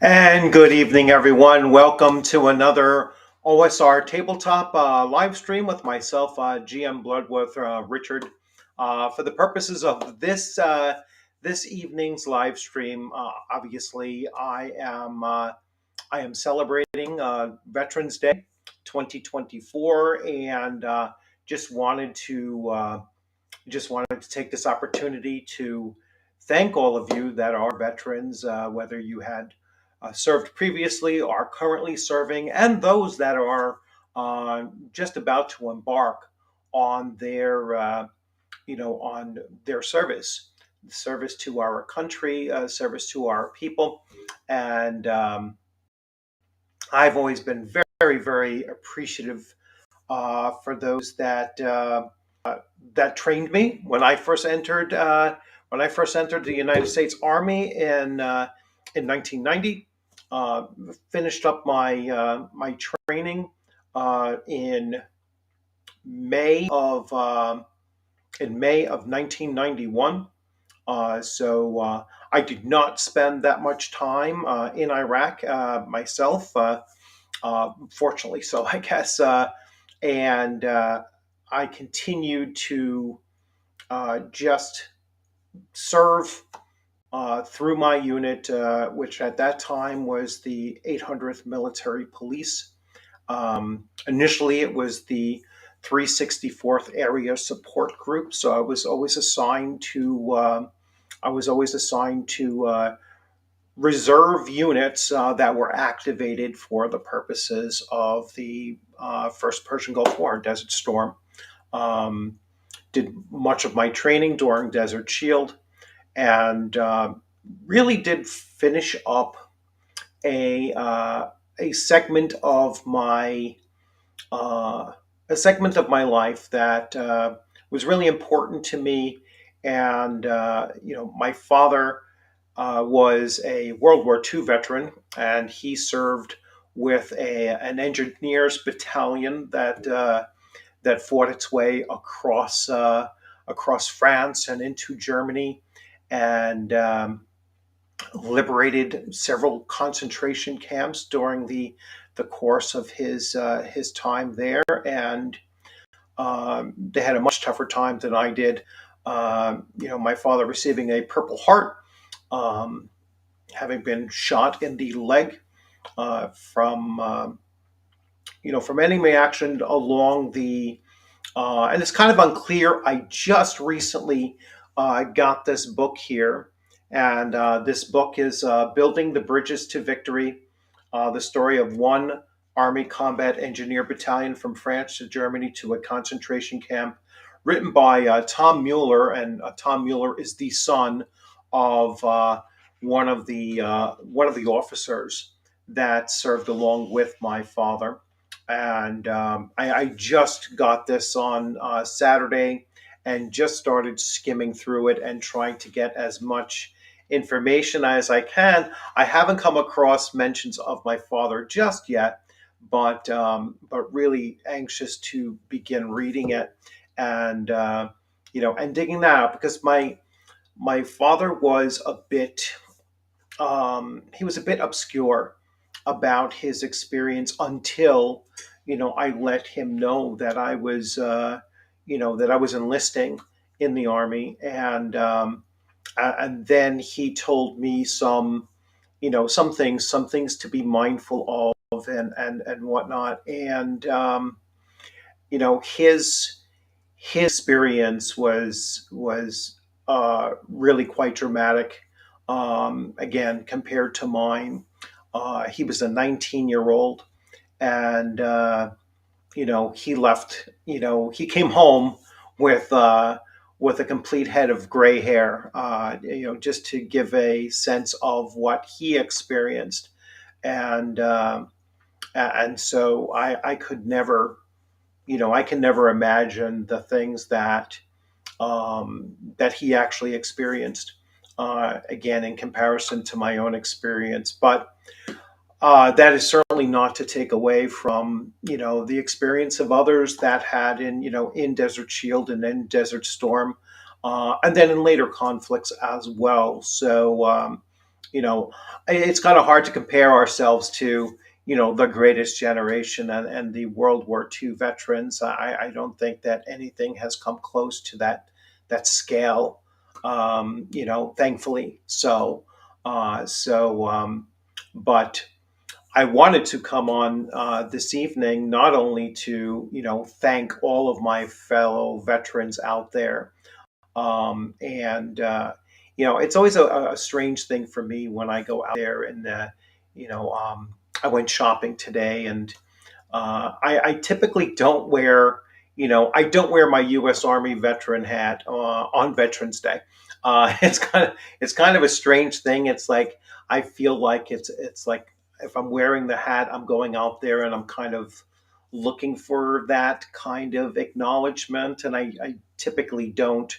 And good evening, everyone. Welcome to another OSR Tabletop live stream with myself, GM Bloodworth Richard. For the purposes of this evening's live stream, obviously I am celebrating Veterans Day 2024, and just wanted to take this opportunity to thank all of you that are veterans, whether you had served previously, are currently serving, and those that are just about to embark on their service to our country, service to our people, and I've always been very, very appreciative for those that trained me when I first entered the United States Army in 1990. Finished up my training in May of in May of 1991. So I did not spend that much time in Iraq myself. Fortunately, so I guess, and I continued to just serve through my unit, which at that time was the 800th Military Police. Initially, it was the 364th Area Support Group, so I was always assigned to reserve units that were activated for the purposes of the First Persian Gulf War, Desert Storm. Did much of my training during Desert Shield, and really did finish up a segment of my life that was really important to me. And my father was a World War II veteran, and he served with an engineers battalion that fought its way across France and into Germany, and liberated several concentration camps during the course of his time there. And they had a much tougher time than I did. My father receiving a Purple Heart, having been shot in the leg from enemy action along the. And it's kind of unclear. I just recently got this book here, and this book is Building the Bridges to Victory, the story of one Army Combat Engineer Battalion from France to Germany to a concentration camp, written by Tom Mueller. And Tom Mueller is the son of one of the officers that served along with my father. And I just got this on Saturday and just started skimming through it and trying to get as much information as I can. I haven't come across mentions of my father just yet, but really anxious to begin reading it and and digging that out, because my father was a bit obscure about his experience until I let him know that I was enlisting in the Army, and then he told me some things to be mindful of, and whatnot. And his experience was really quite dramatic, again, compared to mine. He was a 19-year-old, and he left. He came home with with a complete head of gray hair, just to give a sense of what he experienced. And so I could never, I can never imagine the things that he actually experienced. Again, in comparison to my own experience, but that is certainly not to take away from the experience of others that had in Desert Shield and in Desert Storm, and then in later conflicts as well. So you know it's kind of hard to compare ourselves to the greatest generation and the World War II veterans. I don't think that anything has come close to that scale. Thankfully. But I wanted to come on this evening not only to thank all of my fellow veterans out there, and it's always a strange thing for me when I go out there and I went shopping today, and I typically don't wear, I don't wear my U.S. Army veteran hat on Veterans Day. It's kind of a strange thing. It's like I feel like it's like if I'm wearing the hat, I'm going out there and I'm kind of looking for that kind of acknowledgement, and I typically don't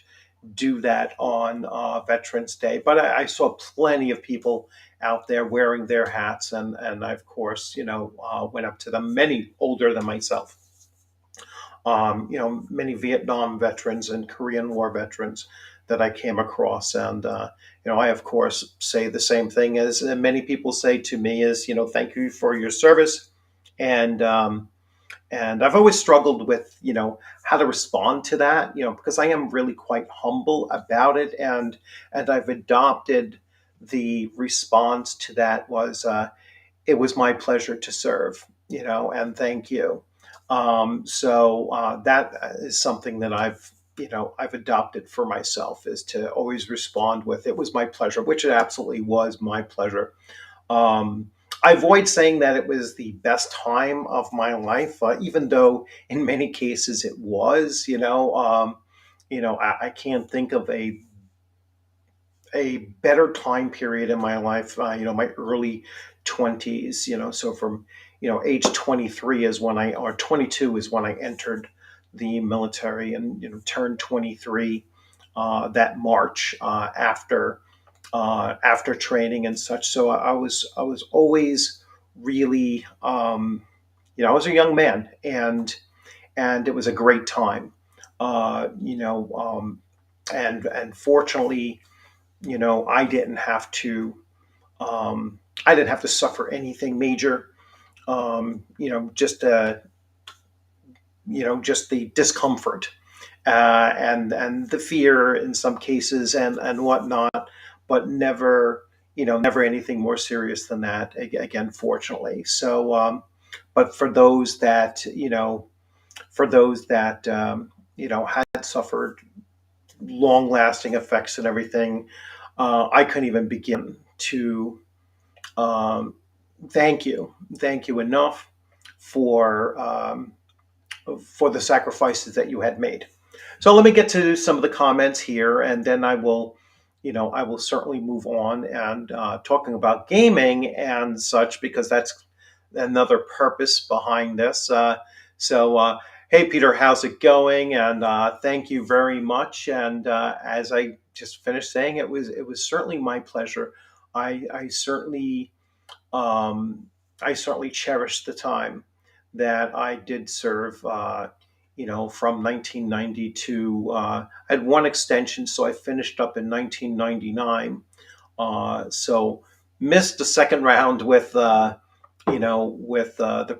do that on Veterans Day. But I saw plenty of people out there wearing their hats, and I, of course, went up to them, many older than myself. Many Vietnam veterans and Korean War veterans that I came across, and I, of course, say the same thing as many people say to me: is thank you for your service, and I've always struggled with how to respond to that, because I am really quite humble about it, and I've adopted the response to that was it was my pleasure to serve, and thank you. So that is something that I've adopted for myself, is to always respond with it was my pleasure, which it absolutely was my pleasure. Um, I avoid saying that it was the best time of my life, even though in many cases it was. I can't think of a better time period in my life. My early 20s. So from age 23 is when or 22 is when I entered the military, and turned 23 that March, after training and such. So I was always really, I was a young man, and it was a great time. Uh, you know, um, and fortunately, I didn't have to. I didn't have to suffer anything major. Just the discomfort, and the fear in some cases, and whatnot, but never anything more serious than that. Again, fortunately. So, but for those that had suffered long-lasting effects and everything, I couldn't even begin to um, thank you enough for for the sacrifices that you had made. So let me get to some of the comments here, and then I will certainly move on and talking about gaming and such, because that's another purpose behind this. So, hey Peter, how's it going? And thank you very much. And as I just finished saying, it was certainly my pleasure. I certainly um, I certainly cherish the time that I did serve. From 1990 to I had one extension, so I finished up in 1999. So missed the second round with the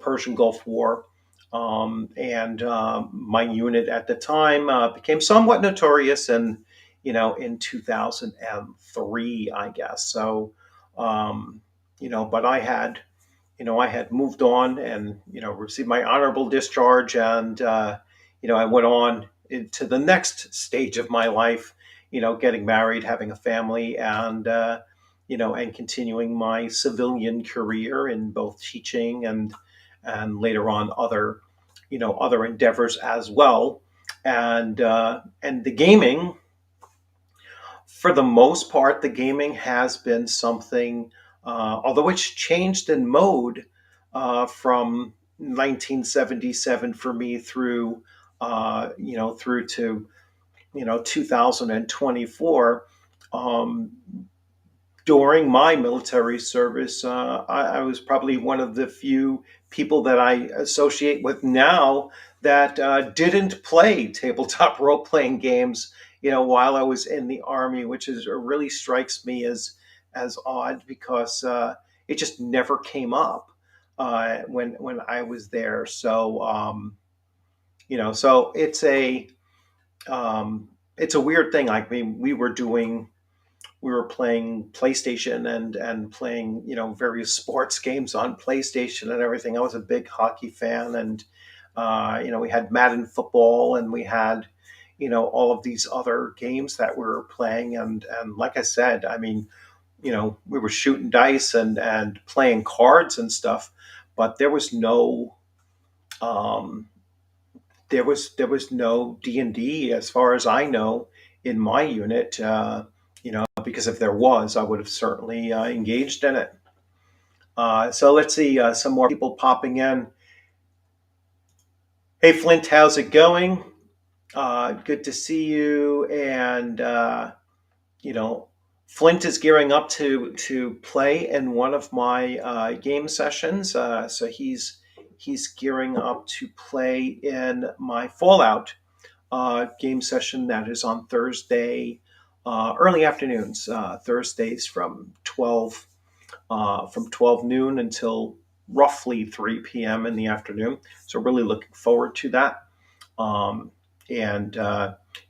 Persian Gulf War, and my unit at the time became somewhat notorious in 2003, I guess. So, but I had moved on, and received my honorable discharge, and I went on into the next stage of my life, getting married, having a family, and continuing my civilian career in both teaching and later on other endeavors as well. and the gaming, for the most part, the gaming has been something, although it's changed in mode from 1977 for me through, through to 2024. Um, During my military service, I was probably one of the few people that I associate with now that didn't play tabletop role playing games, while I was in the army, which is really strikes me as odd because it just never came up when I was there. So so it's a weird thing. Like, I mean, we were playing PlayStation and playing various sports games on PlayStation and everything. I was a big hockey fan, and we had Madden football, and we had all of these other games that we were playing, and like I said, I mean, we were shooting dice and playing cards and stuff, but um, there was no D&D as far as I know in my unit. Because if there was, I would have certainly engaged in it. So let's see, some more people popping in. Hey, Flint, how's it going? Good to see you. And you know, Flint is gearing up to play in one of my game sessions. So he's gearing up to play in my Fallout game session that is on Thursday, early afternoons, Thursdays from 12 noon until roughly 3 p.m. in the afternoon. So really looking forward to that. Um, and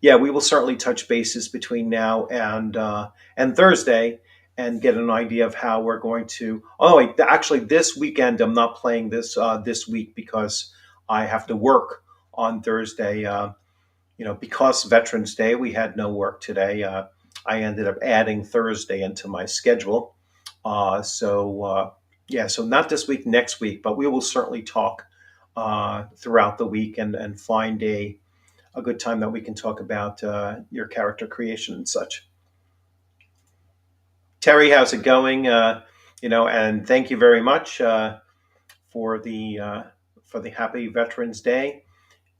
Yeah, we will certainly touch bases between now and Thursday and get an idea of how we're going to. Oh, wait, actually, this weekend I'm not playing this week because I have to work on Thursday. Because Veterans Day, we had no work today. I ended up adding Thursday into my schedule. Yeah, so not this week, next week, but we will certainly talk throughout the week and find a good time that we can talk about your character creation and such. Terry, how's it going? And thank you very much for the Happy Veterans Day.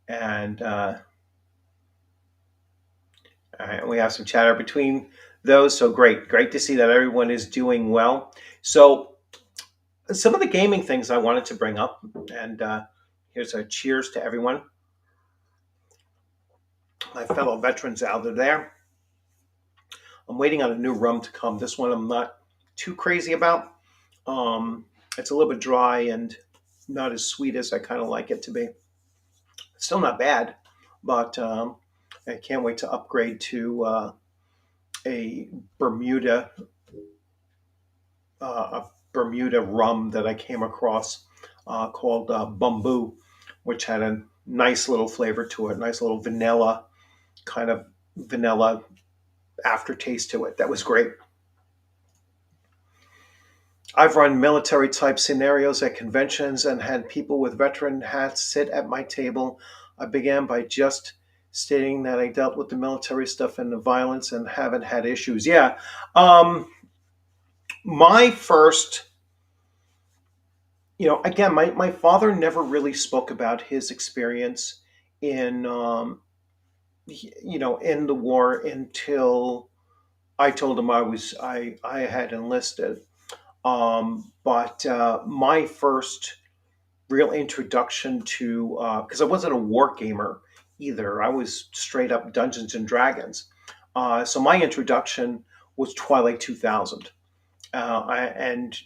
And we have some chatter between those. So great to see that everyone is doing well. So some of the gaming things I wanted to bring up, and here's a cheers to everyone, my fellow veterans out of there. I'm waiting on a new rum to come. This one I'm not too crazy about. It's a little bit dry and not as sweet as I kind of like it to be. Still not bad, but I can't wait to upgrade to a Bermuda a Bermuda rum that I came across called Bamboo, which had a nice little flavor to it, nice little kind of vanilla aftertaste to it. That was great. I've run military type scenarios at conventions and had people with veteran hats sit at my table. I began by just stating that I dealt with the military stuff and the violence and haven't had issues. Yeah. My first, again, my father never really spoke about his experience in, in the war until I told him I had enlisted. But my first real introduction to, because I wasn't a war gamer either, I was straight up Dungeons and Dragons. So my introduction was Twilight 2000. And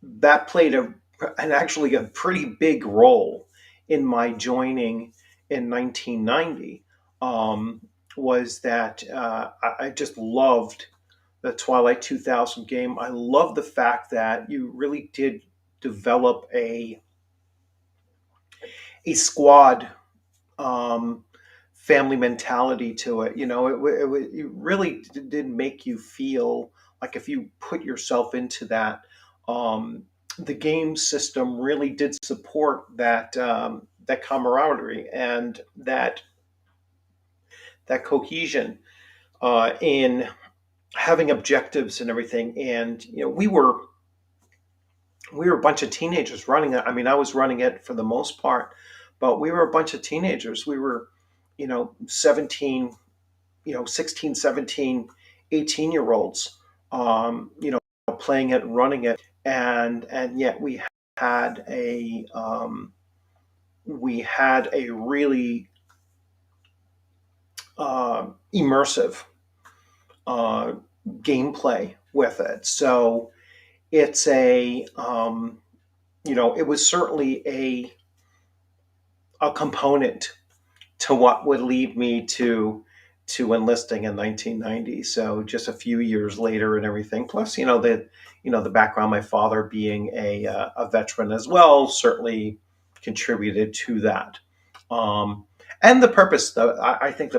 that played actually a pretty big role in my joining in 1990. Um, was that I just loved the Twilight 2000 game. I love the fact that you really did develop a squad um, family mentality to it. It really did make you feel like if you put yourself into that, um, the game system really did support that camaraderie and that that cohesion in having objectives and everything. And we were a bunch of teenagers running it. I mean, I was running it for the most part, but we were a bunch of teenagers. We were, 17, 16, 17, 18 year olds, playing it, running it. And yet had a, really immersive uh, gameplay with it. So it's it was certainly a component to what would lead me to enlisting in 1990. So just a few years later and everything. Plus, the background, my father being a veteran as well, certainly contributed to that. Um, and the purpose, I think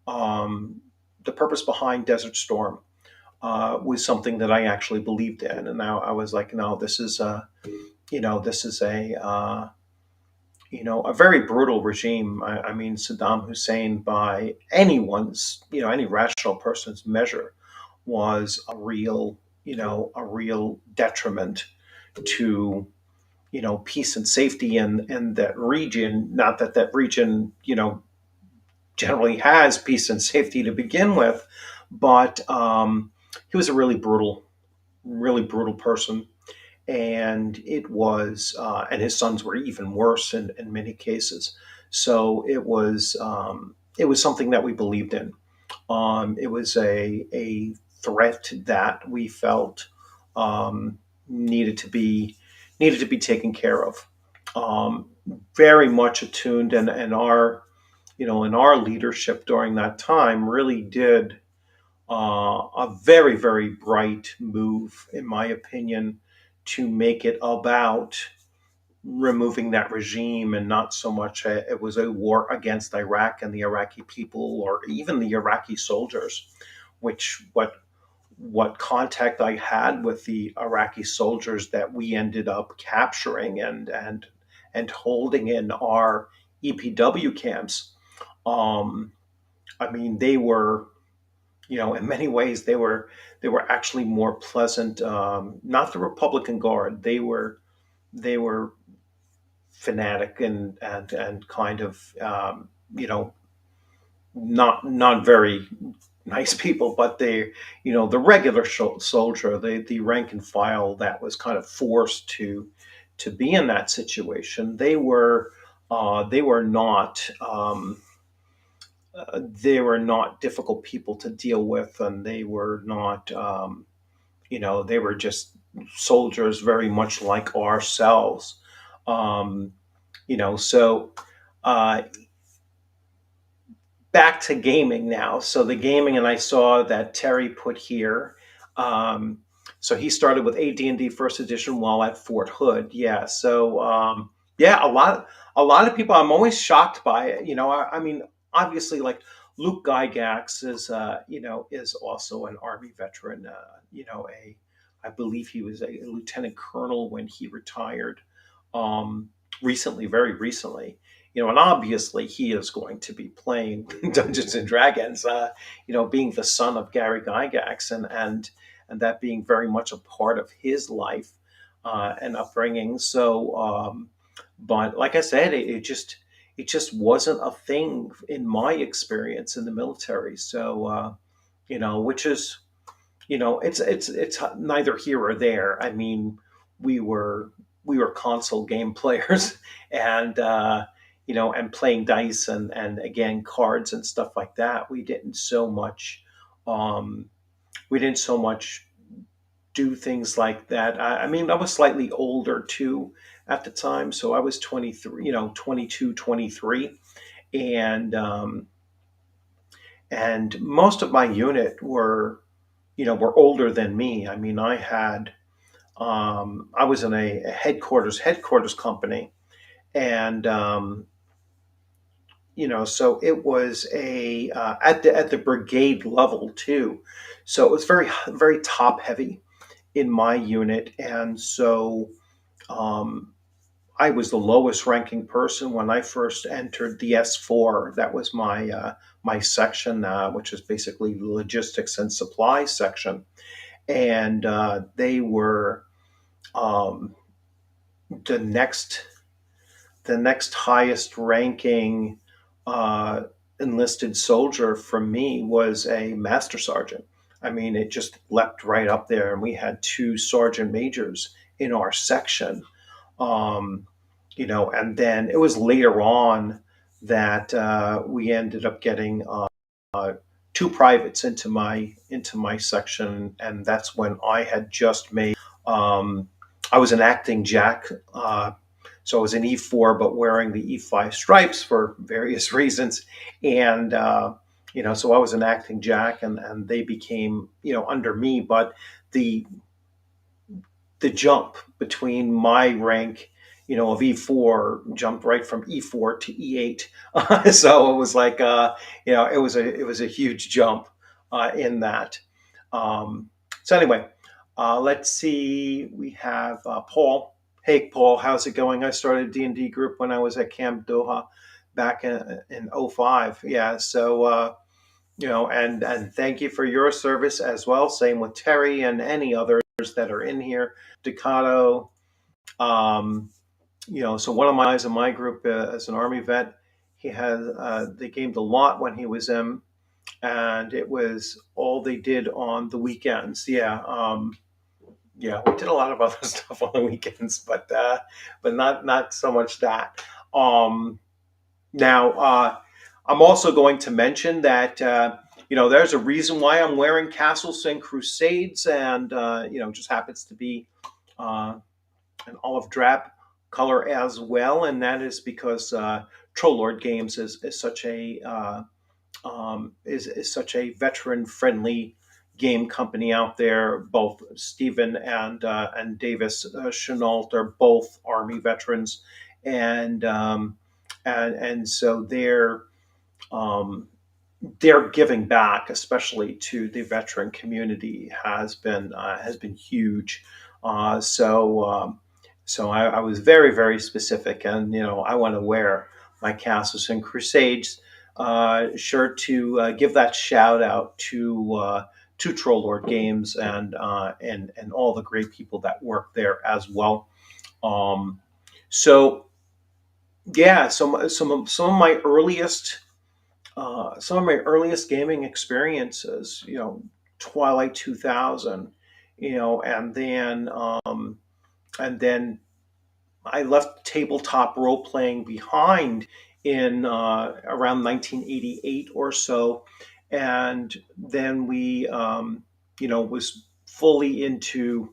um, the purpose behind Desert Storm was something that I actually believed in, and now I was like, no, this is a very brutal regime. I mean, Saddam Hussein, by any rational person's measure, was a real detriment to, peace and safety in that region. Not that that region, generally has peace and safety to begin with, but he was a really brutal person. And and his sons were even worse in many cases. So it was something that we believed in. It was a threat that we felt um, needed to be taken care of. Um, Very much attuned, and our leadership during that time really did a very, very bright move, in my opinion, to make it about removing that regime, and not so much it was a war against Iraq and the Iraqi people, or even the Iraqi soldiers. Which what contact I had with the Iraqi soldiers that we ended up capturing and holding in our EPW camps. Um, I mean, they were, in many ways, they were actually more pleasant. Not the Republican Guard. They were fanatic and kind of, not very nice people, but the regular soldier, the rank and file that was kind of forced to be in that situation. They were not difficult people to deal with, and they were not, they were just soldiers very much like ourselves. Um, so uh, back to gaming now. So the gaming, and I saw that Terry put here. Um, so he started with AD&D First Edition while at Fort Hood. Yeah. So yeah, a lot of people. I'm always shocked by it. I mean, obviously, like Luke Gygax is also an Army veteran. I believe he was a lieutenant colonel when he retired. Um, Recently, very recently. And obviously he is going to be playing Dungeons and Dragons. Being the son of Gary Gygax, and that being very much a part of his life and upbringing. So, but like I said, it just wasn't a thing in my experience in the military. So, which is, it's neither here or there. I mean, we were we were console game players, and and playing dice, and again, cards and stuff like that. Um, we didn't so much do things like that. I mean, I was slightly older too at the time, so I was 23, 22, 23, and most of my unit were older than me. I mean, I was in a headquarters company, and so it was at the brigade level too. So it was very, very top heavy in my unit, and so um, I was the lowest ranking person when I first entered the S4. That was my section, which is basically the logistics and supply section, and they were um, the next the next highest ranking uh, enlisted soldier from me was a master sergeant. I mean, it just leapt right up there, and we had two sergeant majors in our section. Um, and then it was later on that we ended up getting two privates into my section, and that's when I had just made. I was an acting jack, so I was an E4, but wearing the E5 stripes for various reasons, and so I was an acting jack, and they became under me, but the the jump between my rank, of E4 jumped right from E4 to E8. So it was like, it was a huge jump in that. Um, so anyway, let's see. We have Paul. Hey, Paul, how's it going? I started a D&D group when I was at Camp Doha back in '05. Yeah, so and thank you for your service as well. Same with Terry and any others that are in here. Ducato. Um, so one of my guys in my group, as an Army vet, he had they gamed a lot when he was in, and it was all they did on the weekends. Yeah, yeah, we did a lot of other stuff on the weekends, but not so much that. Um, Now, I'm also going to mention that there's a reason why I'm wearing Castles and Crusades, and just happens to be uh, an olive drab color as well, and that is because Troll Lord Games is such a is such a veteran friendly game company out there. Both Stephen and Davis Chenault are both Army veterans, and so um, their giving back, especially to the veteran community, has been huge. So I was very, very specific, and I want to wear my Castles and Crusades shirt to give that shout out to Troll Lord Games and all the great people that work there as well. Um, so yeah, some of my earliest gaming experiences, Twilight 2000, and then I left tabletop role playing behind in around 1988 or so, and then we, was fully into,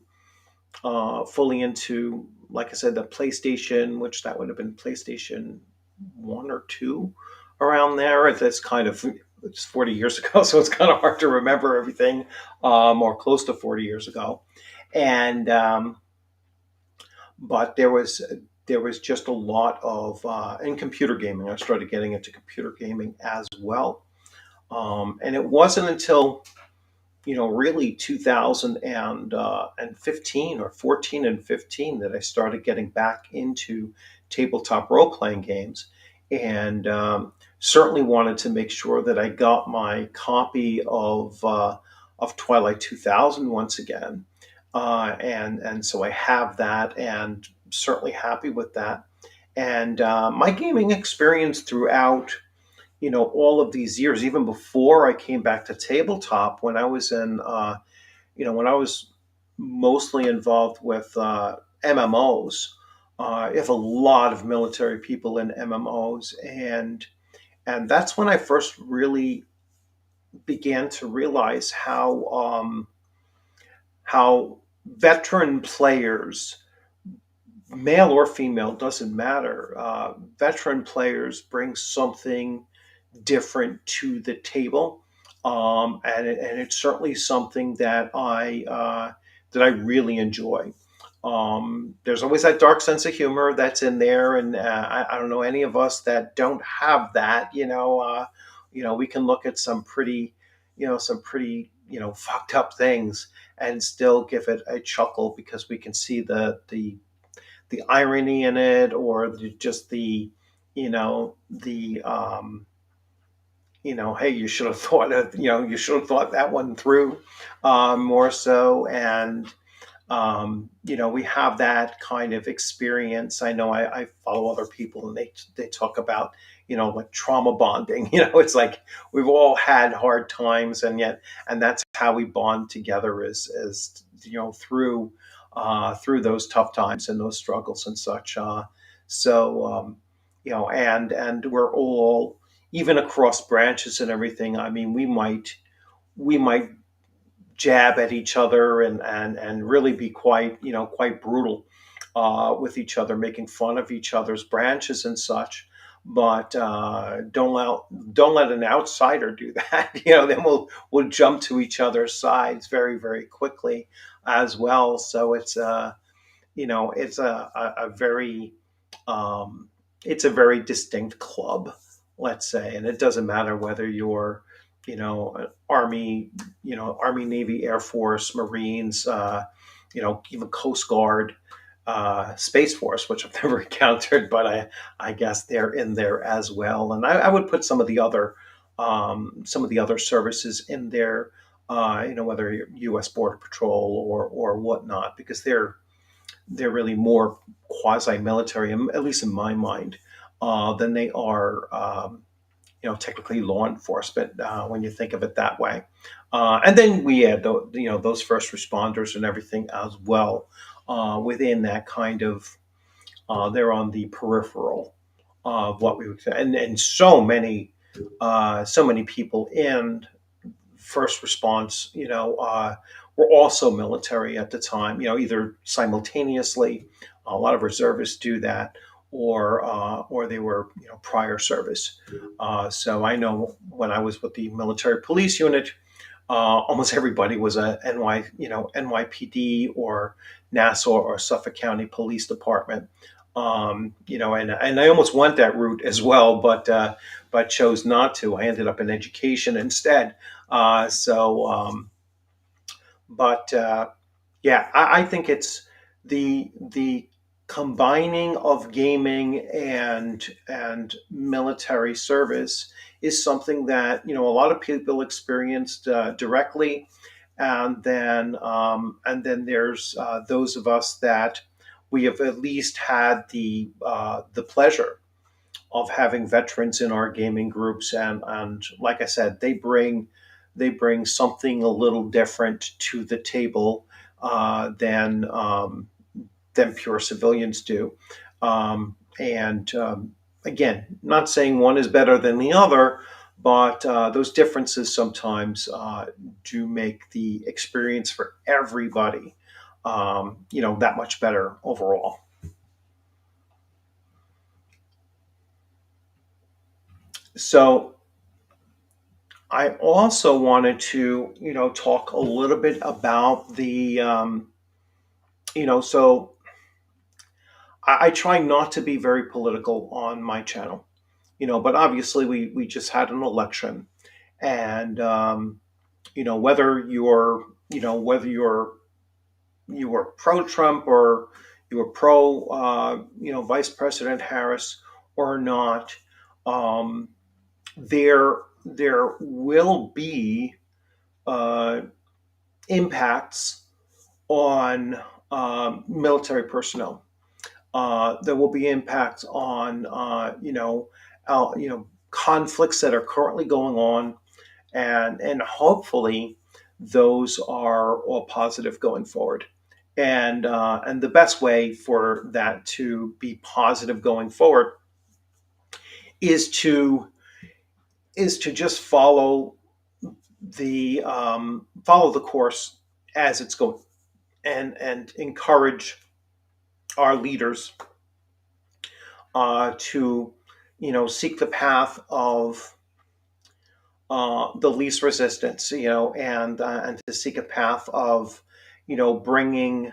like I said, the PlayStation, which that would have been PlayStation 1 or 2, around there. It's 40 years ago, so it's kind of hard to remember everything, or close to 40 years ago. And but there was just a lot of in computer gaming. I started getting into computer gaming as well, and it wasn't until really 2015 or 14 and 15 that I started getting back into tabletop role playing games, and certainly wanted to make sure that I got my copy of Twilight 2000 once again, and so I have that, and certainly happy with that. And my gaming experience throughout all of these years, even before I came back to tabletop, when I was mostly involved with MMOs. I have a lot of military people in MMOs, and that's when I first really began to realize how veteran players, male or female, doesn't matter. Veteran players bring something different to the table, and it's certainly something that I really enjoy. There's always that dark sense of humor that's in there, and I don't know any of us that don't have that. We can look at some pretty fucked up things and still give it a chuckle because we can see the the irony in it, or just the, you know, the hey, you should have thought of, you should have thought that one through, more so. And we have that kind of experience. I know I follow other people, and they talk about, like trauma bonding. It's like we've all had hard times, and that's how we bond together, is through those tough times and those struggles and such. And we're all, even across branches and everything. I mean, we might jab at each other, and really be quite brutal, with each other, making fun of each other's branches and such. But don't let an outsider do that. Then we'll jump to each other's sides very, very quickly as well. So it's a very, um, it's a very distinct club, let's say. And it doesn't matter whether you're, an army, Army, Navy, Air Force, Marines, even Coast Guard, Space Force, which I've never encountered, but I guess they're in there as well. And I would put some of the other services in there, whether you're U.S. Border Patrol or whatnot, because they're really more quasi-military, at least in my mind, than they are, technically law enforcement, when you think of it that way. And then we add, those first responders and everything as well, within that kind of. They're on the peripheral of what we would say, and so many people in first response, were also military at the time, either simultaneously. A lot of reservists do that, or they were, prior service. So I know when I was with the military police unit, almost everybody was a NYPD or Nassau or Suffolk County Police Department. And I almost went that route as well, but chose not to. I ended up in education instead. But yeah, I think it's the combining of gaming and military service is something that, a lot of people experienced, directly. And then there's, those of us that we have at least had the pleasure of having veterans in our gaming groups. And like I said, they bring something a little different to the table, than pure civilians do. And again, not saying one is better than the other, but those differences sometimes, do make the experience for everybody, that much better overall. So I also wanted to, talk a little bit about so I try not to be very political on my channel, but obviously we just had an election. And, whether you were pro Trump, or you were pro, Vice President Harris or not, um, there will be, uh, impacts on, military personnel. There will be impacts on, conflicts that are currently going on, and hopefully those are all positive going forward. And the best way for that to be positive going forward is to just follow the course as it's going, and encourage our leaders, to seek the path of, the least resistance, and to seek a path of, bringing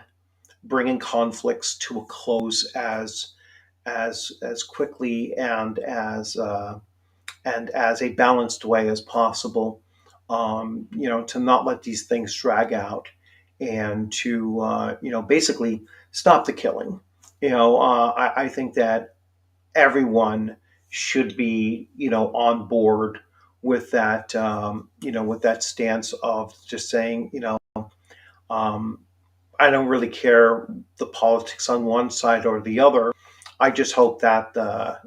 conflicts to a close as quickly and as a balanced way as possible. To not let these things drag out, and to, basically stop the killing. I think that everyone should be, on board with that, with that stance of just saying, um, I don't really care the politics on one side or the other. I just hope that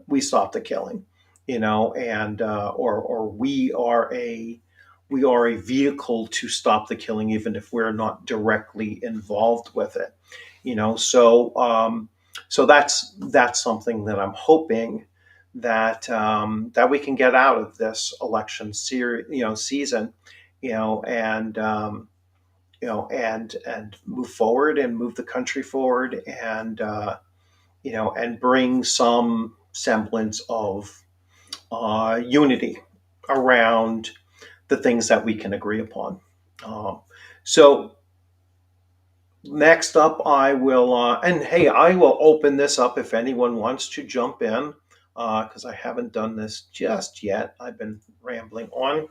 we stop the killing, and or we are a vehicle to stop the killing, even if we're not directly involved with it. So that's something that I'm hoping that we can get out of this election season, and and move forward and move the country forward, and bring some semblance of unity around the things that we can agree upon. Um, so next up, I will, and hey, I will open this up if anyone wants to jump in, because I haven't done this just yet. I've been rambling on.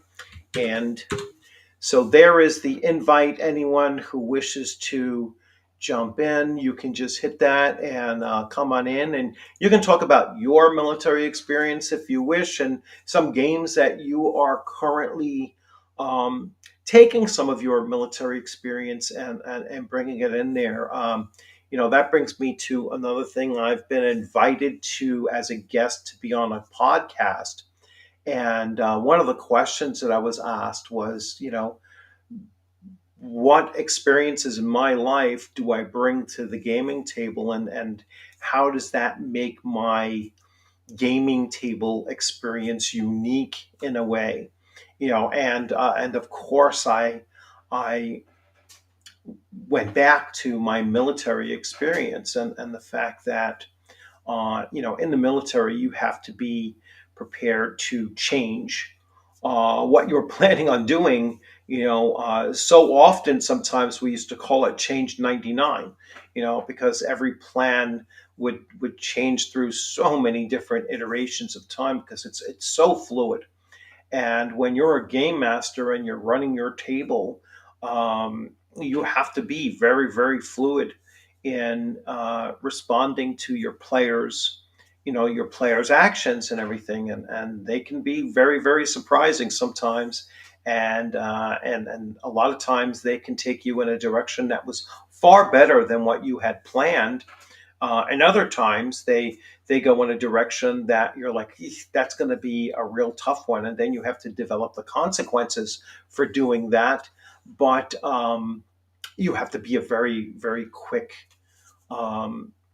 And so there is the invite. Anyone who wishes to jump in, you can just hit that and come on in. And you can talk about your military experience if you wish, and some games that you are currently um, taking some of your military experience and bringing it in there. That brings me to another thing. I've been invited to as a guest to be on a podcast. And one of the questions that I was asked was, what experiences in my life do I bring to the gaming table, and how does that make my gaming table experience unique in a way? And of course I went back to my military experience, and the fact that in the military, you have to be prepared to change what you're planning on doing. So often, sometimes we used to call it change 99, because every plan would change through so many different iterations of time because it's so fluid. And when you're a game master and you're running your table, you have to be very, very fluid in responding to your players' actions and everything, and they can be very, very surprising sometimes, and a lot of times they can take you in a direction that was far better than what you had planned, and other times they go in a direction that you're like, that's going to be a real tough one, and then you have to develop the consequences for doing that. But you have to be a very, very quick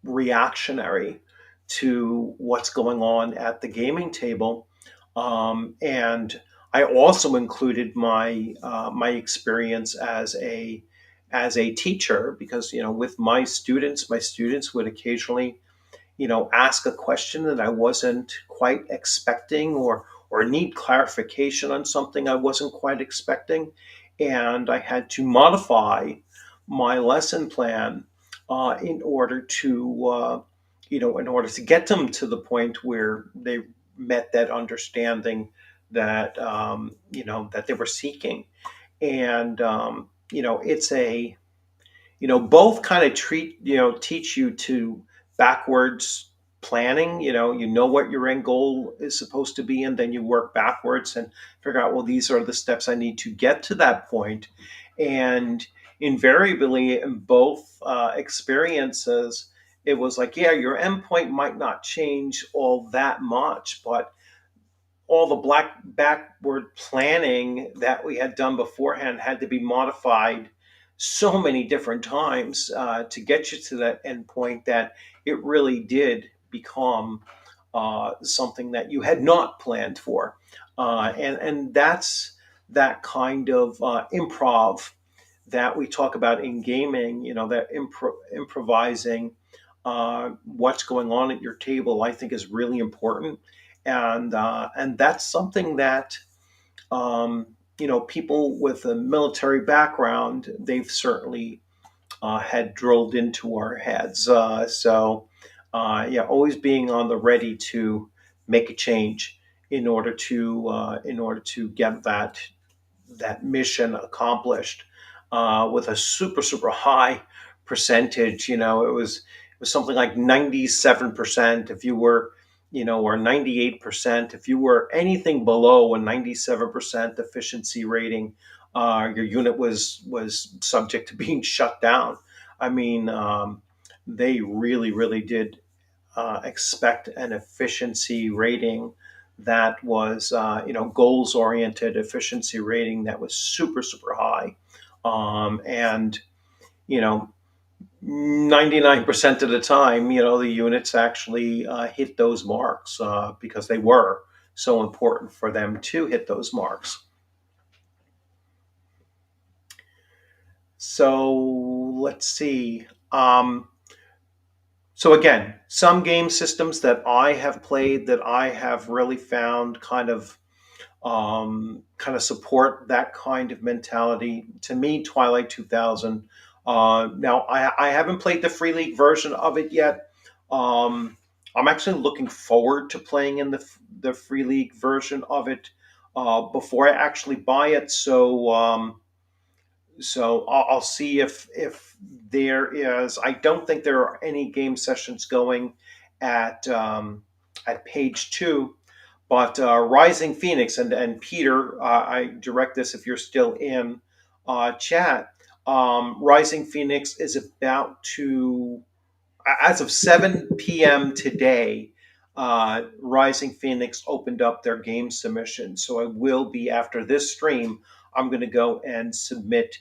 reactionary to what's going on at the gaming table. And I also included my experience as a teacher, because with my students would occasionally ask a question that I wasn't quite expecting, or need clarification on something I wasn't quite expecting, and I had to modify my lesson plan in order to get them to the point where they met that understanding that they were seeking. And it's a both kind of teach you to backwards planning. You know what your end goal is supposed to be, and then you work backwards and figure out, well, these are the steps I need to get to that point. And invariably, in both experiences, it was like, yeah, your endpoint might not change all that much, but all the black backward planning that we had done beforehand had to be modified so many different times to get you to that endpoint, that it really did become something that you had not planned for. And that's that kind of improv that we talk about in gaming, that improvising what's going on at your table, I think is really important. And that's something that people with a military background, they've certainly had drilled into our heads. Yeah, always being on the ready to make a change in order to get that mission accomplished with a super, super high percentage. It was something like 97%. If you were, or 98%, if you were anything below a 97% efficiency rating, your unit was subject to being shut down. I mean, they really, really did expect an efficiency rating that was, goals oriented efficiency rating that was super, super high. And, you know, 99% of the time, the units actually hit those marks because they were so important for them to hit those marks. So let's see. So again, some game systems that I have played that I have really found kind of support that kind of mentality. To me, Twilight 2000. Now, I haven't played the Free League version of it yet. I'm actually looking forward to playing in the Free League version of it before I actually buy it. So I'll see if there is. I don't think there are any game sessions going at page two, but Rising Phoenix and Peter, I direct this if you're still in chat. Rising Phoenix is about to, as of 7 p.m. today. Rising Phoenix opened up their game submission, so I will be after this stream. I'm going to go and submit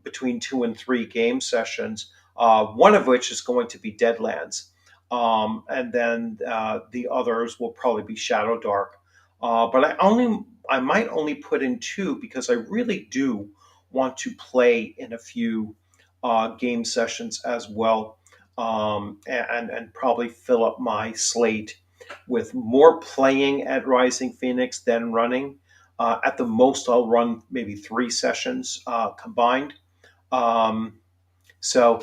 between 2 and 3 game sessions. One of which is going to be Deadlands, and then the others will probably be Shadow Dark. But I might only put in 2 because I really do want to play in a few game sessions as well, and probably fill up my slate with more playing at Rising Phoenix than running. At the most, I'll run maybe 3 sessions combined. Um, so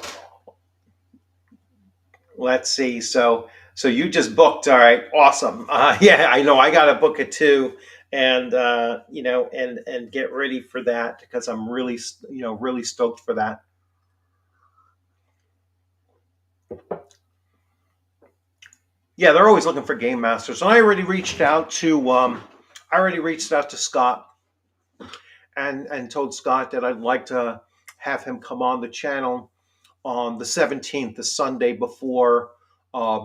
let's see. So you just booked. All right, awesome. Yeah, I know. I got to book it too, and and get ready for that because I'm really really stoked for that. Yeah, they're always looking for game masters, and I already reached out to Scott and told Scott that I'd like to have him come on the channel on the 17th, the Sunday before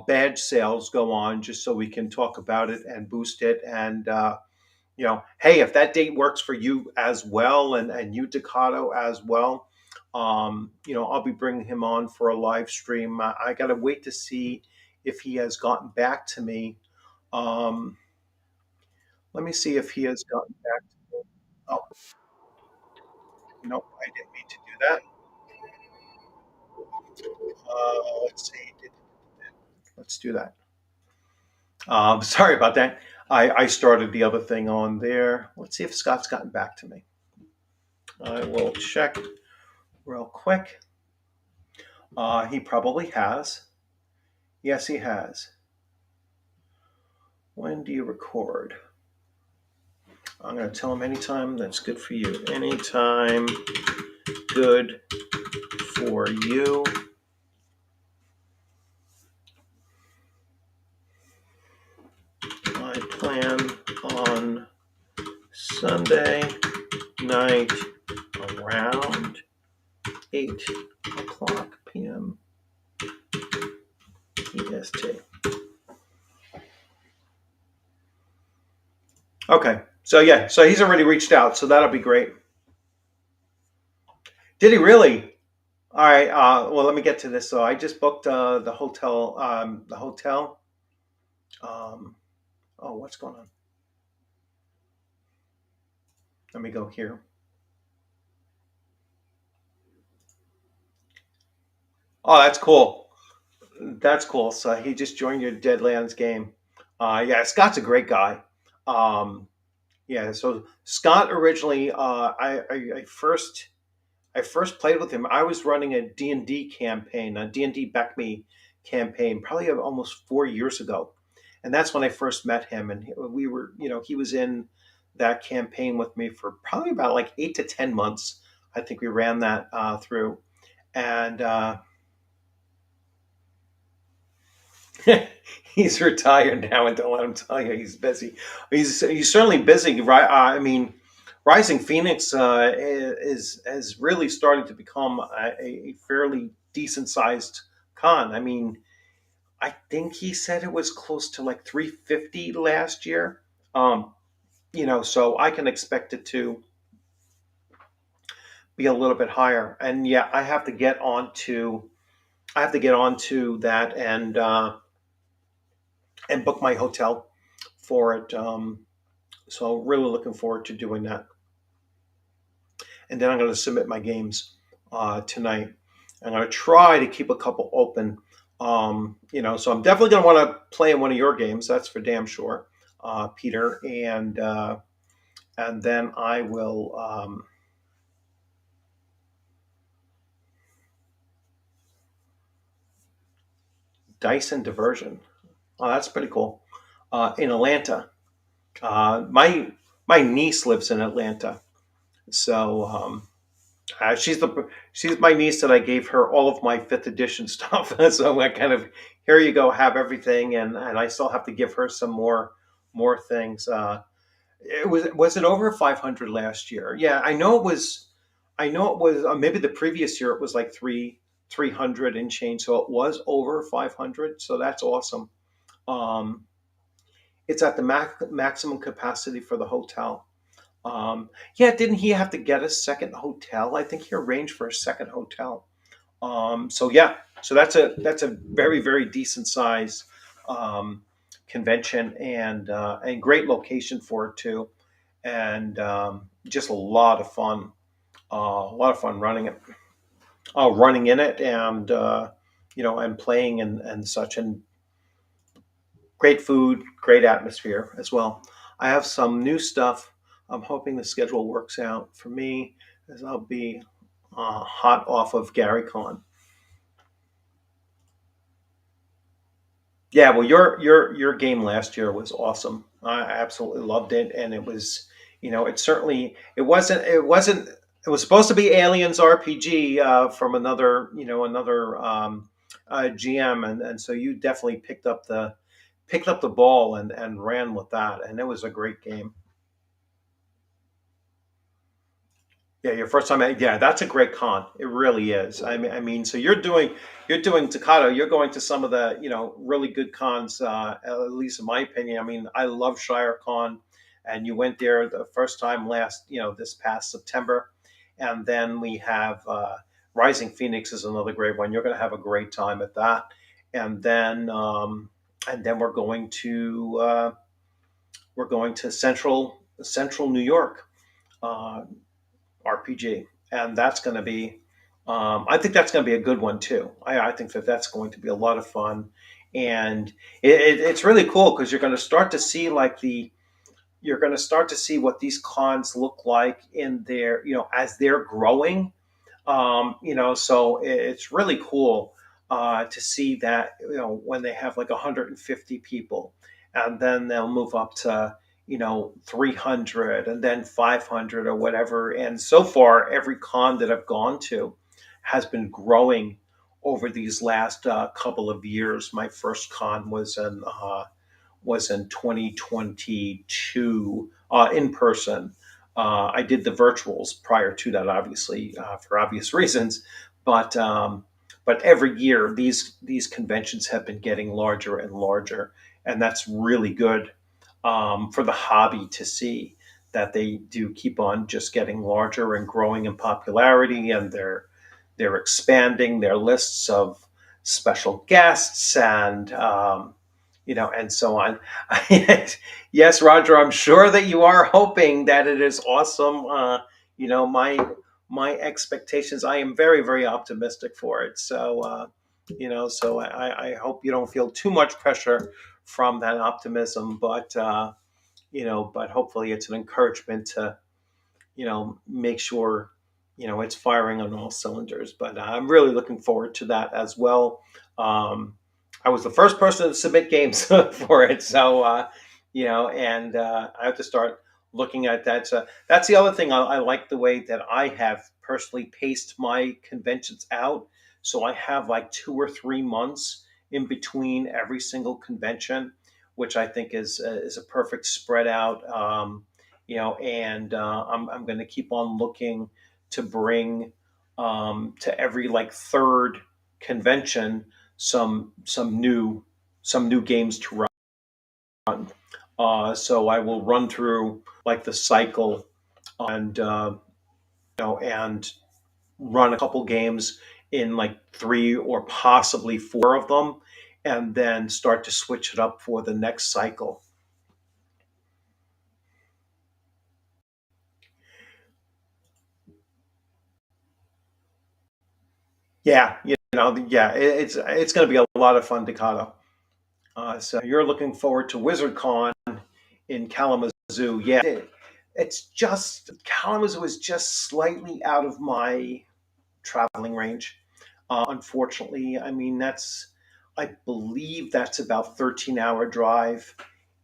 badge sales go on, just so we can talk about it and boost it. And hey, if that date works for you as well, and you Ducato as well, I'll be bringing him on for a live stream. I got to wait to see if he has gotten back to me. Um, Let me see if he has gotten back to me. Oh, nope, I didn't mean to do that. Let's see. Let's do that. Sorry about that. I started the other thing on there. Let's see if Scott's gotten back to me. I will check real quick. He probably has. Yes, he has. When do you record? I'm going to tell him anytime that's good for you. Anytime good for you. I plan on Sunday night around 8 o'clock p.m. EST. Okay. So yeah, so he's already reached out, so that'll be great. Did he really? All right. Well, let me get to this. So I just booked the hotel. The hotel. Um, oh, what's going on? Let me go here. Oh, that's cool. That's cool. So he just joined your Deadlands game. Yeah, Scott's a great guy. Um, yeah. So Scott originally, I first played with him. I was running a D&D campaign, a D&D Back Me campaign, probably almost 4 years ago, and that's when I first met him. And we were, he was in that campaign with me for probably about like 8 to 10 months. I think we ran that through, and He's retired now, and don't let him tell you he's busy. He's certainly busy, right? I mean, Rising Phoenix is really starting to become a fairly decent sized con. I mean, I think he said it was close to like 350 last year. Um, so I can expect it to be a little bit higher. And yeah, I have to get onto that and book my hotel for it. So really looking forward to doing that. And then I'm going to submit my games tonight. I'm going to try to keep a couple open. So I'm definitely going to want to play in one of your games. That's for damn sure, Peter. And then I will. Dice and Diversion. Oh, that's pretty cool. In Atlanta, my niece lives in Atlanta, so she's my niece that I gave her all of my fifth edition stuff. So I kind of, here you go, have everything, and I still have to give her some more things. It was it over 500 last year? Yeah, I know it was. I know it was maybe the previous year it was like 300 and change, so it was over 500. So that's awesome. Um, it's at the maximum capacity for the hotel. Yeah, didn't he have to get a second hotel? I think he arranged for a second hotel. So yeah, so that's a very very decent size um, convention and great location for it too, and just a lot of fun, a lot of fun running in it, and playing and such, and great food, great atmosphere as well. I have some new stuff. I'm hoping the schedule works out for me as I'll be hot off of GaryCon. Yeah, well, your game last year was awesome. I absolutely loved it, and it was, it certainly it was supposed to be Aliens RPG from another GM, and so you definitely picked up the ball and ran with that, and it was a great game. Yeah, your first time. Yeah, that's a great con. It really is. So you're doing Takata. You're going to some of the really good cons. At least in my opinion. I mean, I love Shire Con, and you went there the first time this past September, and then we have Rising Phoenix is another great one. You're going to have a great time at that, and then we're going to Central New York. Uh, RPG, and that's going to be. I think that's going to be a good one too. I think that that's going to be a lot of fun, and it's really cool because you're going to start to see what these cons look like in their as they're growing. So it's really cool to see that when they have like 150 people, and then they'll move up to 300 and then 500 or whatever. And so far, every con that I've gone to has been growing over these last couple of years. My first con was in 2022 in person. I did the virtuals prior to that, obviously, for obvious reasons. But every year, these conventions have been getting larger and larger, and that's really good for the hobby to see that they do keep on just getting larger and growing in popularity, and they're expanding their lists of special guests and so on. Yes, Roger, I'm sure that you are hoping that it is awesome. My expectations, I am very, very optimistic for it. So I hope you don't feel too much pressure from that optimism, but hopefully it's an encouragement to make sure it's firing on all cylinders. But I'm really looking forward to that as well. Um, I was the first person to submit games for it, so and I have to start looking at that. So that's the other thing. I like the way that I have personally paced my conventions out. So I have like 2 or 3 months in between every single convention, which I think is a perfect spread out. And I'm going to keep on looking to bring to every like third convention some new games to run. So I will run through like the cycle and run a couple games in like three or possibly four of them, and then start to switch it up for the next cycle. Yeah, yeah, it's going to be a lot of fun, Dakota. So you're looking forward to WizardCon in Kalamazoo. Yeah, it's just Kalamazoo is just slightly out of my traveling range. Unfortunately, I mean I believe that's about 13-hour drive,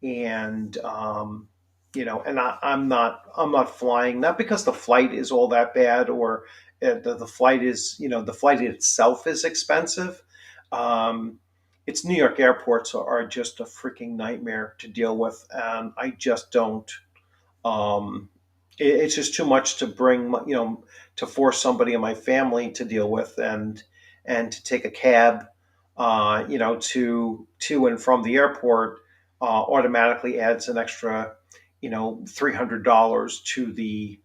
and I'm not flying, not because the flight is all that bad, or the flight is the flight itself is expensive. Um, it's New York airports are just a freaking nightmare to deal with, and I just don't. Um, it's just too much to bring, to force somebody in my family to deal with, and to take a cab, to and from the airport, automatically adds an extra, $300 to the,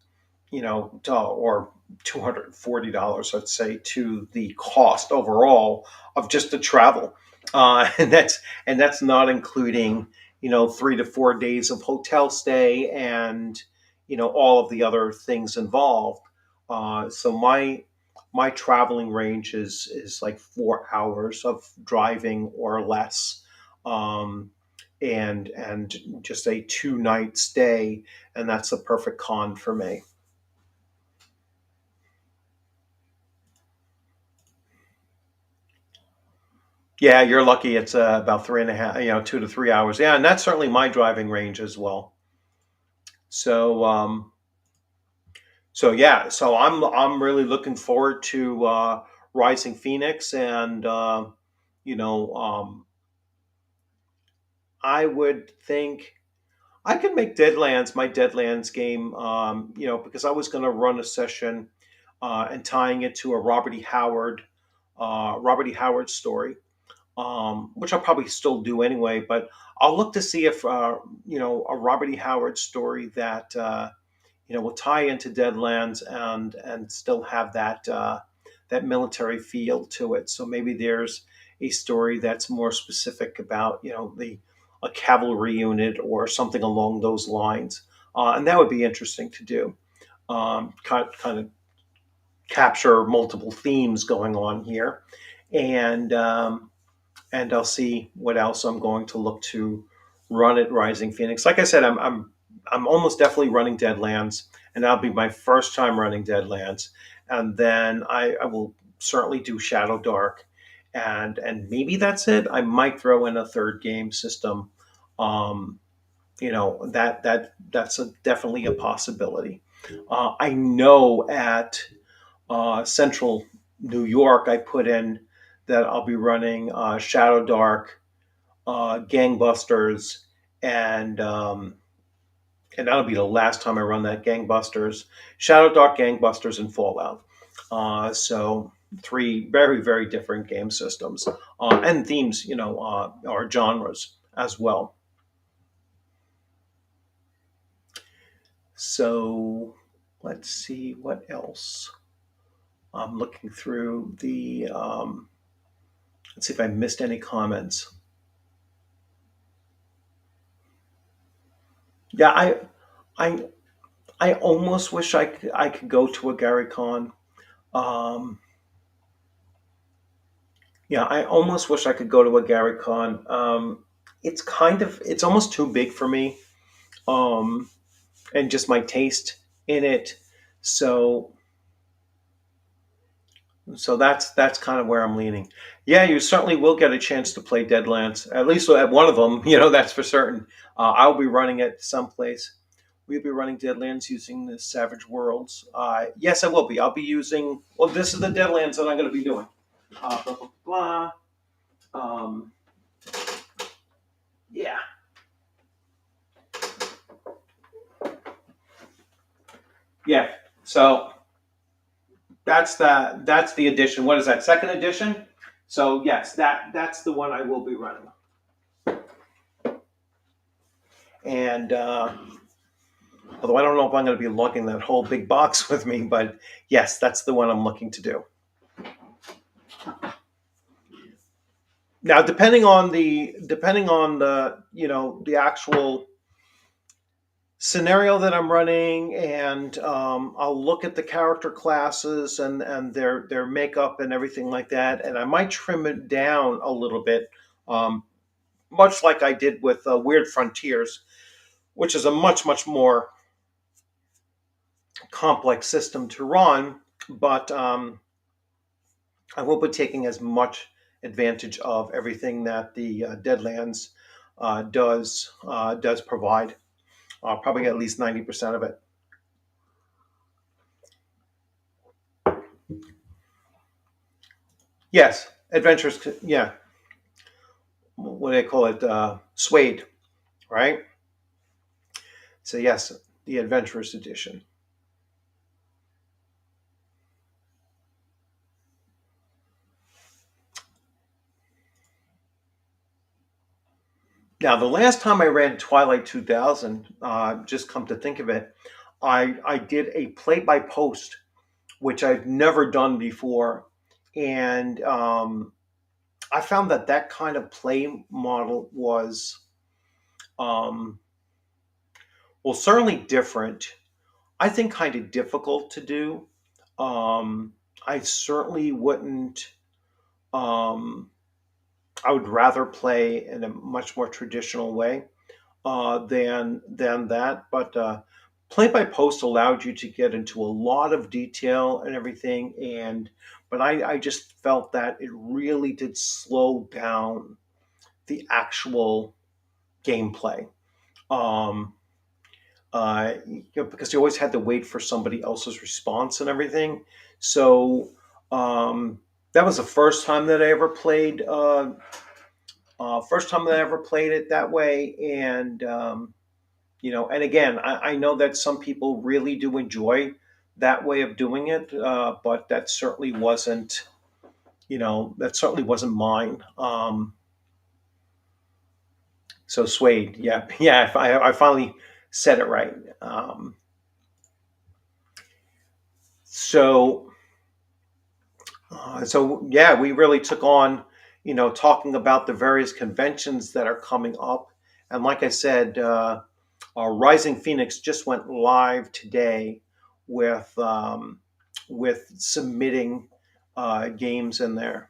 or $240, let's say, to the cost overall of just the travel, and that's not including 3 to 4 days of hotel stay and all of the other things involved. So my traveling range is like 4 hours of driving or less, and just a 2-night stay, and that's the perfect con for me. Yeah, you're lucky. It's about three and a half, 2 to 3 hours. Yeah, and that's certainly my driving range as well. So, yeah, so I'm really looking forward to Rising Phoenix, and you know, I would think I could make Deadlands my Deadlands game. Because I was going to run a session and tying it to a Robert E. Howard story, which I'll probably still do anyway. But I'll look to see if a Robert E. Howard story that will tie into Deadlands and still have that military feel to it. So maybe there's a story that's more specific about the a cavalry unit or something along those lines, and that would be interesting to do. Kind of capture multiple themes going on here, and I'll see what else I'm going to look to run at Rising Phoenix. Like I said, I'm almost definitely running Deadlands, and that'll be my first time running Deadlands. And then I will certainly do Shadow Dark, and maybe that's it. I might throw in a third game system. Um, that's definitely a possibility. I know at Central New York, I put in that I'll be running Shadow Dark, Gangbusters, and and that'll be the last time I run that. Gangbusters, Shadow Dark, Gangbusters, and Fallout. So three very very different game systems and themes, or genres as well. So let's see what else. I'm looking through the. Let's see if I missed any comments. Yeah, I I almost wish I could go to a Gary Con. Um, yeah, I almost wish I could go to a Gary Con. It's almost too big for me, um, and just my taste in it. So that's kind of where I'm leaning. Yeah, you certainly will get a chance to play Deadlands, at least at one of them. That's for certain. I'll be running it someplace. We'll be running Deadlands using the Savage Worlds. Yes, I will be. I'll be using. Well, this is the Deadlands that I'm going to be doing. Blah, blah, blah, blah. Um, yeah, yeah. So that's the edition. What is that? Second edition. So yes, that's the one I will be running. And although I don't know if I'm going to be lugging that whole big box with me, but yes, that's the one I'm looking to do. Now, depending on the the actual scenario that I'm running, and I'll look at the character classes and their makeup and everything like that, and I might trim it down a little bit, um, much like I did with Weird Frontiers, which is a much more complex system to run, but I won't be taking as much advantage of everything that the Deadlands does provide. I'll probably get at least 90% of it. Yes, adventures. Yeah, what do they call it? Suede, right? So yes, the Adventurous Edition. Now, the last time I read Twilight 2000, just come to think of it, I did a play by post, which I've never done before, and I found that kind of play model was, um, well, certainly different. I think kind of difficult to do. Um, I certainly wouldn't. Um, I would rather play in a much more traditional way than that. But play by post allowed you to get into a lot of detail and everything, and but I just felt that it really did slow down the actual gameplay. Um, because you always had to wait for somebody else's response and everything. So that was the first time that I ever played. First time that I ever played it that way, and and again, I know that some people really do enjoy that way of doing it, but that certainly wasn't mine. So Suede, yeah, yeah, I finally said it right. So so yeah, we really took on, talking about the various conventions that are coming up, and like I said, Rising Phoenix just went live today with submitting games in there.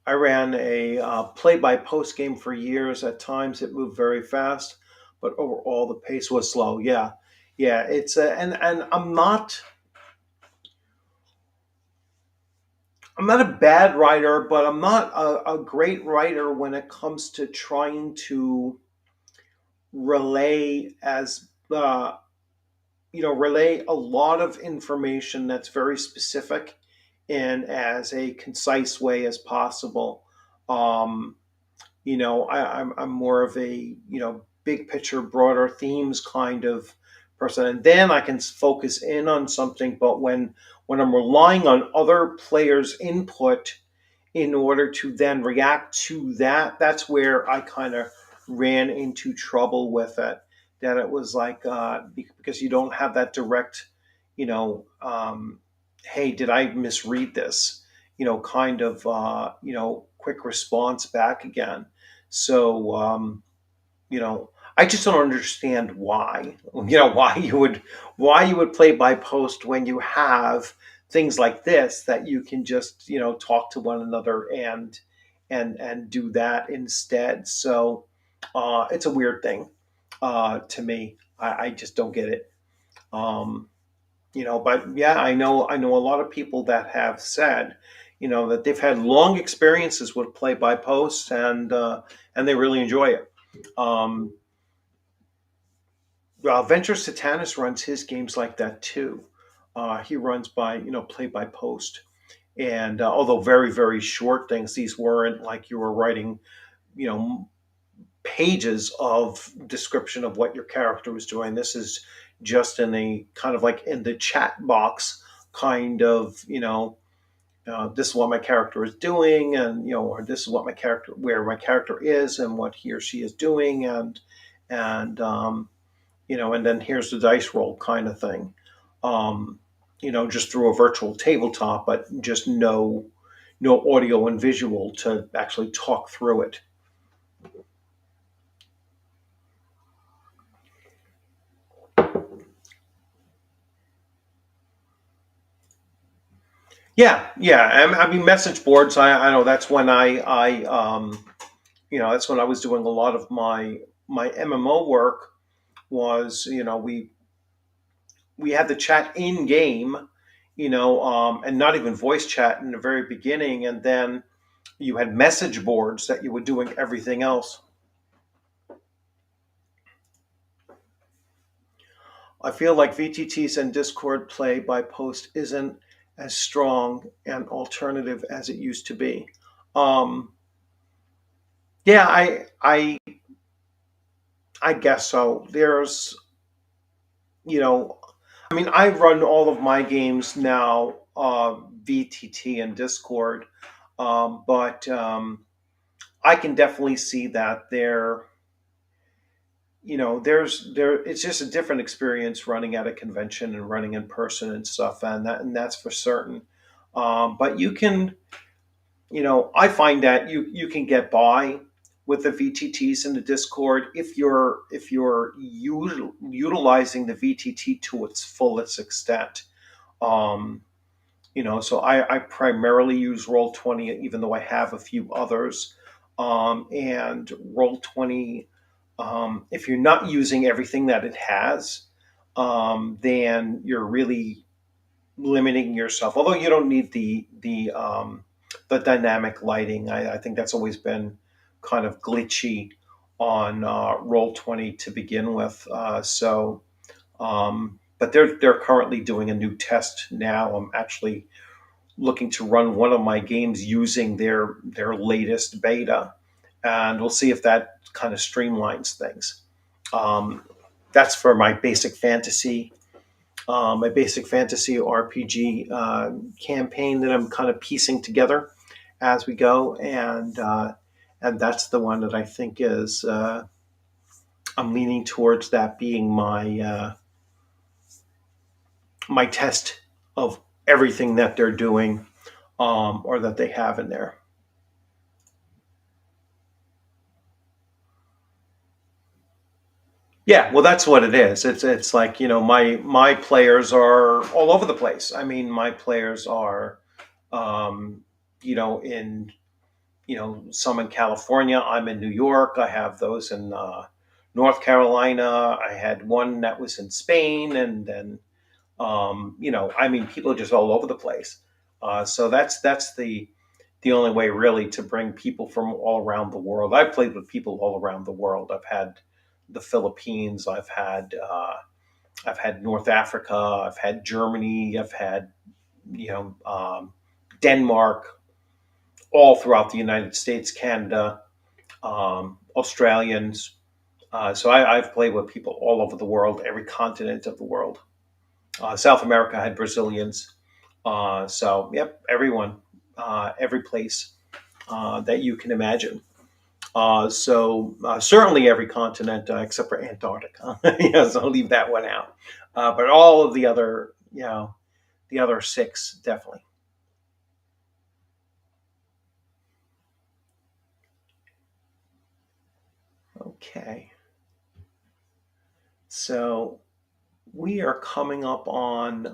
I ran a play-by-post game for years. At times, it moved very fast, but overall, the pace was slow. Yeah, yeah. And I'm not a bad writer, but I'm not a great writer when it comes to trying to relay as relay a lot of information that's very specific in as a concise way as possible. Um, I'm more of a big picture, broader themes kind of person, and then I can focus in on something. But when I'm relying on other players' input in order to then react to that, that's where I kind of ran into trouble with it. That it was like because you don't have that direct, hey, did I misread this? Kind of quick response back again. So I just don't understand why. Why you would play by post when you have things like this that you can just talk to one another and do that instead. So it's a weird thing to me. I just don't get it. Um, but yeah, I know a lot of people that have said, that they've had long experiences with play by post and they really enjoy it. Um, Venture Satanis runs his games like that too. He runs by play by post, And although very, very short things, these weren't like you were writing, you know, pages of description of what your character was doing. This is just in a kind of like in the chat box, kind of, this is what my character is doing, and or this is what my character, where my character is, and what he or she is doing, and then here's the dice roll kind of thing. Just through a virtual tabletop, but just no audio and visual to actually talk through it. Yeah, yeah. I mean, message boards. I know that's when that's when I was doing a lot of my MMO work. Was we had the chat in game, and not even voice chat in the very beginning, and then you had message boards that you were doing everything else. I feel like VTTs and Discord play by post isn't as strong an alternative as it used to be. Um, yeah, I guess so. I mean, I run all of my games now VTT and Discord, but I can definitely see that it's just a different experience running at a convention and running in person and stuff, and that's for certain. But I find that you can get by with the VTTs in the Discord if you're utilizing the VTT to its fullest extent. Um, so I primarily use Roll20, even though I have a few others. And Roll20, if you're not using everything that it has, then you're really limiting yourself. Although you don't need the dynamic lighting, I think that's always been kind of glitchy on Roll20 to begin with. But they're currently doing a new test now. I'm actually looking to run one of my games using their latest beta, and we'll see if that kind of streamlines things. Um, that's for my basic fantasy RPG campaign that I'm kind of piecing together as we go, and that's the one that I think is I'm leaning towards that being my test of everything that they're doing, or that they have in there. Yeah, well, that's what it is. It's like my players are all over the place. I mean, my players are, um, in some in California. I'm in New York. I have those in North Carolina. I had one that was in Spain, and then I mean, people are just all over the place. So that's the only way really to bring people from all around the world. I've played with people all around the world. I've had the Philippines. I've had North Africa. I've had Germany. I've had you know Denmark. All throughout the United States, Canada, Australians. So I've played with people all over the world, every continent of the world. South America had Brazilians. So, yep, everyone, every place that you can imagine. So certainly every continent except for Antarctica. So I'll leave that one out. But all of the other six definitely. Okay. So we are coming up on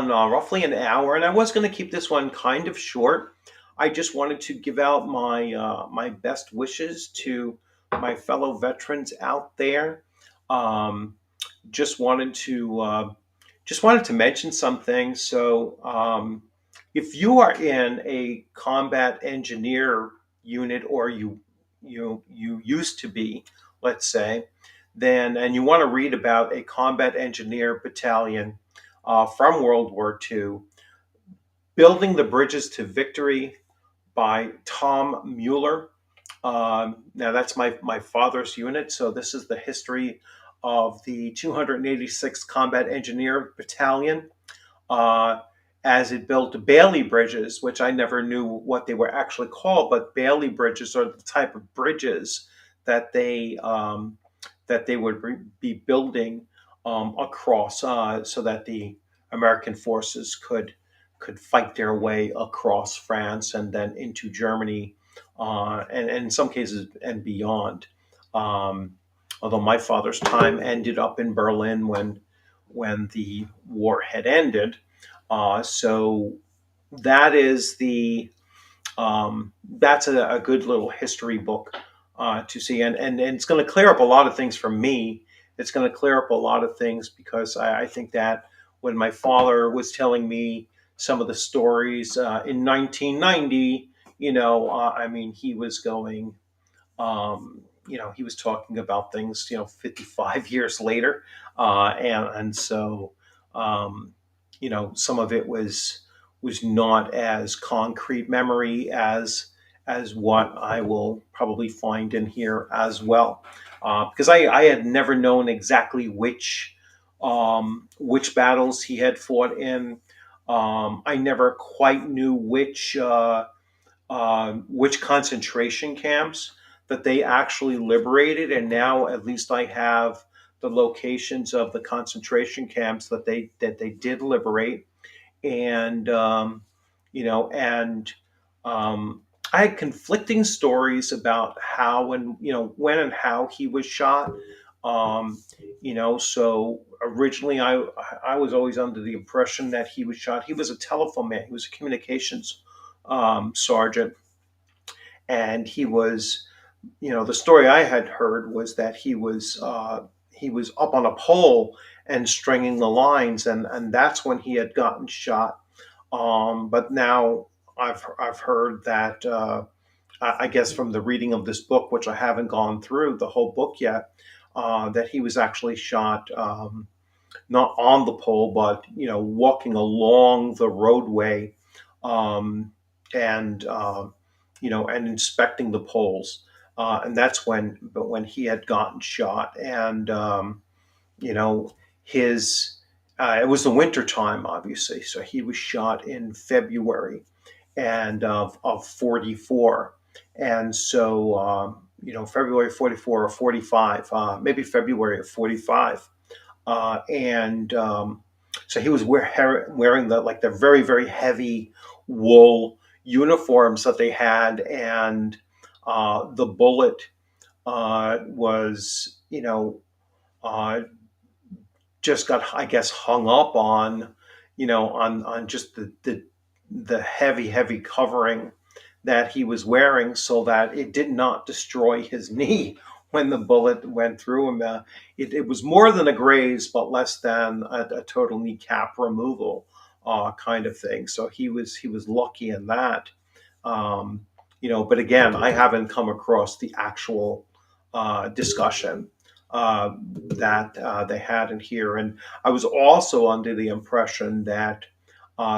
roughly an hour, and I was going to keep this one kind of short. I just wanted to give out my best wishes to my fellow veterans out there. Um, just wanted to mention some things. So, if you are in a combat engineer unit, or you used to be, let's say, then and you want to read about a combat engineer battalion from World War II, Building the Bridges to Victory by Tom Mueller. Now that's my father's unit, so this is the history of the 286th Combat Engineer Battalion, uh, as it built Bailey bridges, which I never knew what they were actually called, but Bailey bridges are the type of bridges that they would be building across, so that the American forces could fight their way across France and then into Germany, and in some cases and beyond. Um, Although my father's time ended up in Berlin when the war had ended, so that is that's a good little history book to see, and it's going to clear up a lot of things for me. It's going to clear up a lot of things because I think that when my father was telling me some of the stories in 1990, I mean, he was going, he was talking about things, 55 years later, and so, um, some of it was not as concrete memory as what I will probably find in here as well, because I had never known exactly which battles he had fought in. I never quite knew which concentration camps that they actually liberated, and now at least I have the locations of the concentration camps that they did liberate, and and um, I had conflicting stories about how and when and how he was shot. So originally I was always under the impression that he was shot. He was a telephone man. He was a communications sergeant, and he was, the story I had heard was that he was up on a pole and stringing the lines, and that's when he had gotten shot. But now I've heard that, I guess from the reading of this book, which I haven't gone through the whole book yet, that he was actually shot, not on the pole, but walking along the roadway, um, and inspecting the poles, and that's when he had gotten shot, and you know his it was the winter time, obviously, so he was shot in February and of 44, and so February 44 or 45, maybe February of 45, and so he was wearing the very very heavy wool uniforms that they had, and the bullet was uh, just got, I guess, hung up on on just the heavy covering that he was wearing, so that it did not destroy his knee when the bullet went through him. It was more than a graze, but less than a total kneecap removal, kind of thing. So he was lucky in that. But again, I haven't come across the actual discussion that they had in here, and I was also under the impression that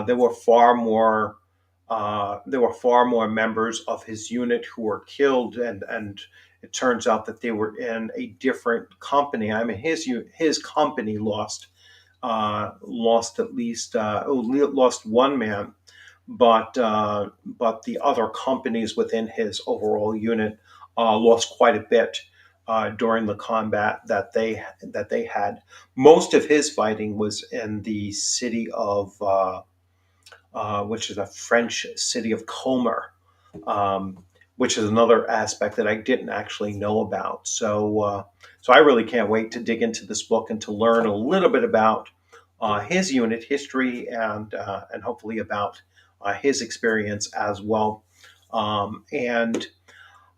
there were far more. There were far more members of his unit who were killed, and it turns out that they were in a different company. I mean, his company lost at least lost one man, but the other companies within his overall unit lost quite a bit during the combat that they had. Most of his fighting was in the city of which is a French city of Comer, which is another aspect that I didn't actually know about. So I really can't wait to dig into this book and to learn a little bit about his unit history, and hopefully about his experience as well. And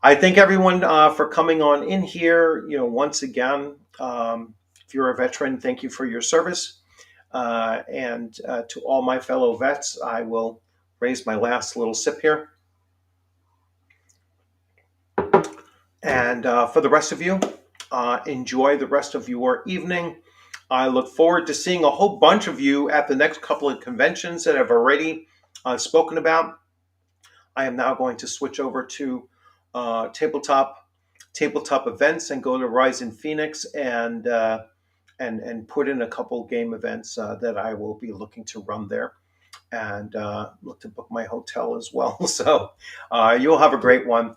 I thank everyone for coming on in here. Once again, if you're a veteran, thank you for your service. And to all my fellow vets, I will raise my last little sip here. And for the rest of you, enjoy the rest of your evening. I look forward to seeing a whole bunch of you at the next couple of conventions that have already spoken about. I am now going to switch over to tabletop events and go to Rise in Phoenix and put in a couple game events that I will be looking to run there, and look to book my hotel as well. So you'll have a great one.